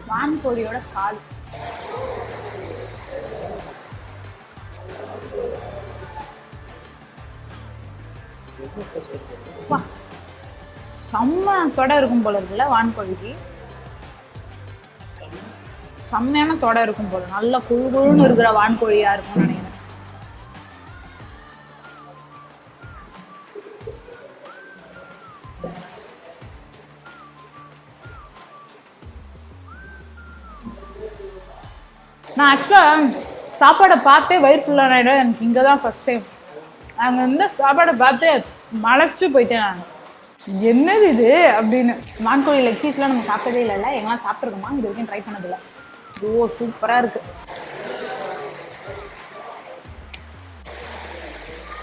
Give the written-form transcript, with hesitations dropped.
வான்கோழியோட கால். செம்ம தொடை இருக்கும் போல இருக்குல்ல வான்கோழிக்கு. செம்மையான தொடை இருக்கும் போல, நல்ல குழுன்னு இருக்கிற வான்கோழியா இருக்கும்னு நினைக்கிறேன். நான் ஆக்சுவலாக சாப்பாடை பார்த்தே வயிறு ஃபுல்லான இடம் எனக்கு இங்கே தான் ஃபர்ஸ்ட் டைம். அங்கே வந்து சாப்பாடை பார்த்தே மலைச்சு போயிட்டேன் நான். என்னது இது அப்படின்னு. வான்கோழி லெக் பீஸ்லாம் நம்ம சாப்பிட்டதே இல்லைல்ல, எங்கெல்லாம் சாப்பிட்ருக்கோமா, இது வரைக்கும் ட்ரை பண்ணதில்லை. ஓ சூப்பராக இருக்குது.